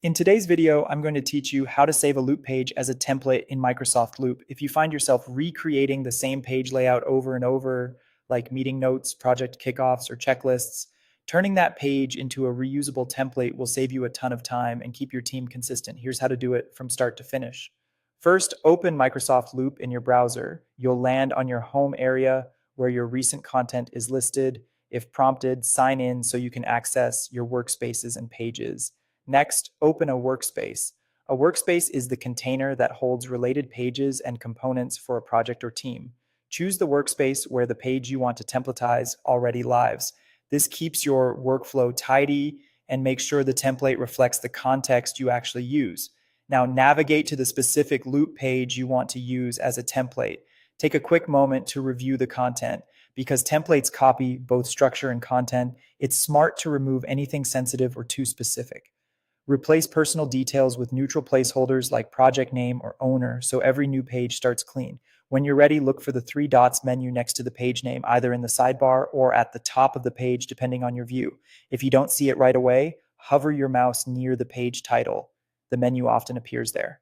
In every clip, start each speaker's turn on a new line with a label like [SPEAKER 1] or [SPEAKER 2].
[SPEAKER 1] In today's video, I'm going to teach you how to save a Loop page as a template in Microsoft Loop. If you find yourself recreating the same page layout over and over, like meeting notes, project kickoffs, or checklists, turning that page into a reusable template will save you a ton of time and keep your team consistent. Here's how to do it from start to finish. First, open Microsoft Loop in your browser. You'll land on your home area where your recent content is listed. If prompted, sign in so you can access your workspaces and pages. Next, open a workspace. A workspace is the container that holds related pages and components for a project or team. Choose the workspace where the page you want to templatize already lives. This keeps your workflow tidy and makes sure the template reflects the context you actually use. Now, navigate to the specific Loop page you want to use as a template. Take a quick moment to review the content. Because templates copy both structure and content, it's smart to remove anything sensitive or too specific. Replace personal details with neutral placeholders like project name or owner so every new page starts clean. When you're ready, look for the three dots menu next to the page name, either in the sidebar or at the top of the page, depending on your view. If you don't see it right away, hover your mouse near the page title. The menu often appears there.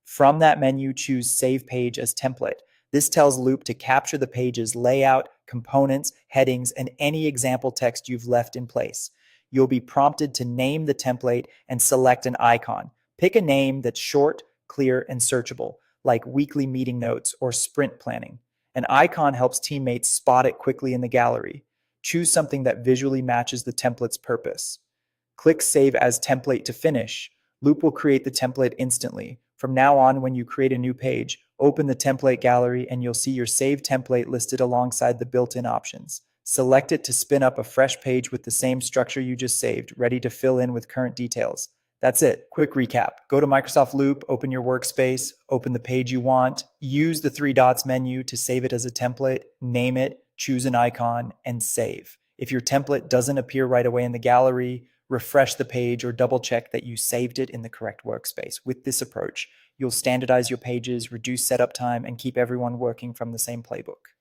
[SPEAKER 1] From that menu, choose Save Page as Template. This tells Loop to capture the page's layout, components, headings, and any example text you've left in place. You'll be prompted to name the template and select an icon. Pick a name that's short, clear, and searchable, like weekly meeting notes or sprint planning. An icon helps teammates spot it quickly in the gallery. Choose something that visually matches the template's purpose. Click Save as Template to finish. Loop will create the template instantly. From now on, when you create a new page, open the template gallery and you'll see your saved template listed alongside the built-in options. Select it to spin up a fresh page with the same structure you just saved, ready to fill in with current details. That's it. Quick recap. Go to Microsoft Loop, open your workspace, open the page you want, use the three dots menu to save it as a template, name it, choose an icon, and save. If your template doesn't appear right away in the gallery, refresh the page or double check that you saved it in the correct workspace. With this approach, you'll standardize your pages, reduce setup time, and keep everyone working from the same playbook.